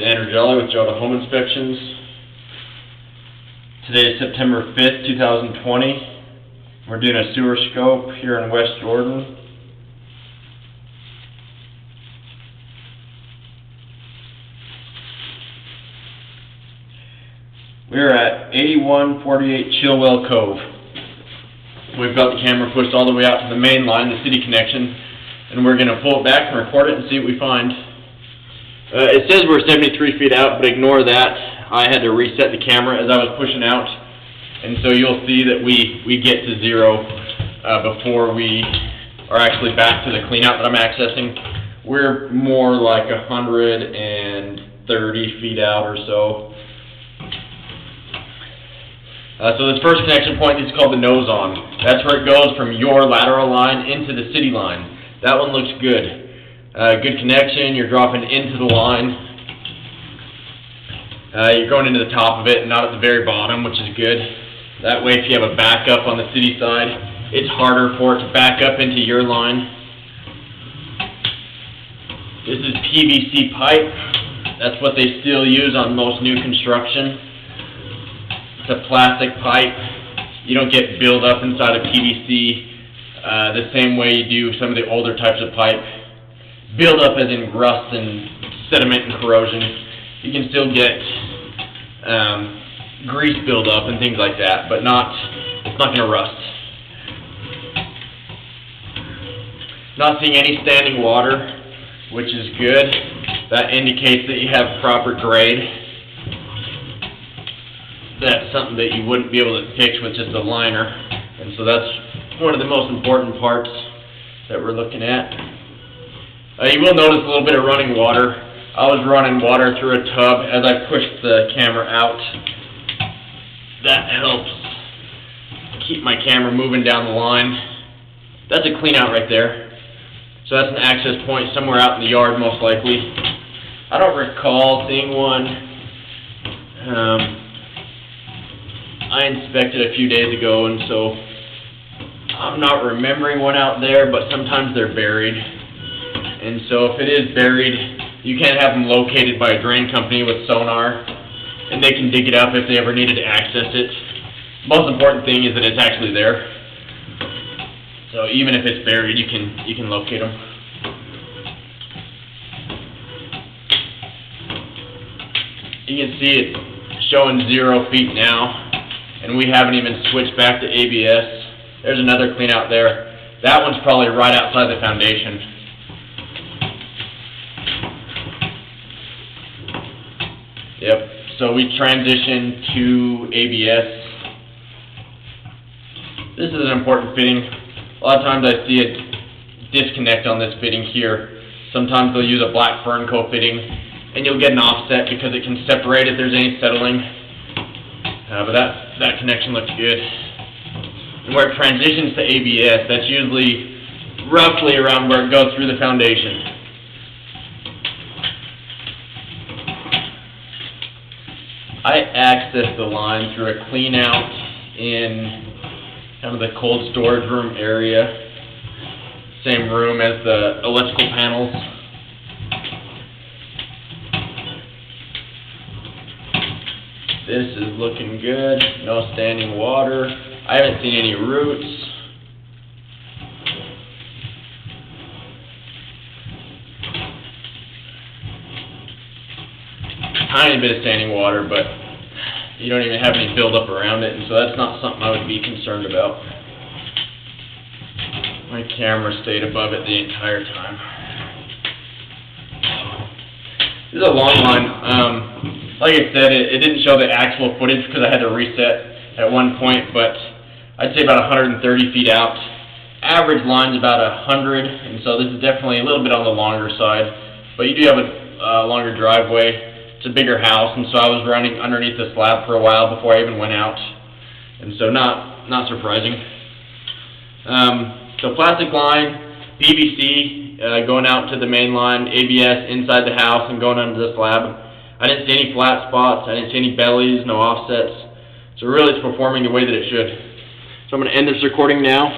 Andrew Jolly with Joda Home Inspections. Today is September 5th, 2020. We're doing a sewer scope here in West Jordan. We're at 8148 Chilwell Cove. We've got the camera pushed all the way out to the main line, the city connection, and we're going to pull it back and record it and see what we find. It says we're 73 feet out, but ignore that. I had to reset the camera as I was pushing out, and so you'll see that we get to zero before we are actually back to the cleanout that I'm accessing. We're more like 130 feet out or so. So this first connection point is called the nose on. That's where it goes from your lateral line into the city line. That one looks good. Good connection, you're dropping into the line. You're going into the top of it and not at the very bottom, which is good. That way if you have a backup on the city side, it's harder for it to back up into your line. This is PVC pipe. That's what they still use on most new construction. It's a plastic pipe. You don't get buildup inside of PVC the same way you do some of the older types of pipe. Buildup as in rust and sediment and corrosion. You can still get grease buildup and things like that, but it's not going to rust. Not seeing any standing water, which is good. That indicates that you have proper grade. That's something that you wouldn't be able to fix with just a liner, and so that's one of the most important parts that we're looking at. You will notice a little bit of running water. I was running water through a tub as I pushed the camera out. That helps keep my camera moving down the line. That's a clean out right there. So that's an access point somewhere out in the yard most likely. I don't recall seeing one. I inspected a few days ago, and so I'm not remembering one out there, but sometimes they're buried. And so if it is buried, you can't have them located by a drain company with sonar, and they can dig it up if they ever needed to access it. Most important thing is that it's actually there. So even if it's buried, you can locate them. You can see it's showing 0 feet now, and we haven't even switched back to ABS. There's another clean out there. That one's probably right outside the foundation. Yep, so we transition to ABS. This is an important fitting. A lot of times I see a disconnect on this fitting here. Sometimes they'll use a black fern coat fitting, and you'll get an offset because it can separate if there's any settling. But that connection looks good. And where it transitions to ABS, that's usually roughly around where it goes through the foundation. I accessed the line through a clean out in kind of the cold storage room area. Same room as the electrical panels. This is looking good. No standing water. I haven't seen any roots. Tiny bit of standing water, but you don't even have any buildup around it, and so that's not something I would be concerned about. My camera stayed above it the entire time. This is a long line. Like I said, it didn't show the actual footage because I had to reset at one point, but I'd say about 130 feet out. Average line's about 100, and so this is definitely a little bit on the longer side, but you do have a longer driveway. It's a bigger house, and so I was running underneath the slab for a while before I even went out, and so not surprising. So plastic line, PVC going out to the main line, ABS inside the house and going under the slab. I didn't see any flat spots, I didn't see any bellies, no offsets. So really it's performing the way that it should. So I'm going to end this recording now.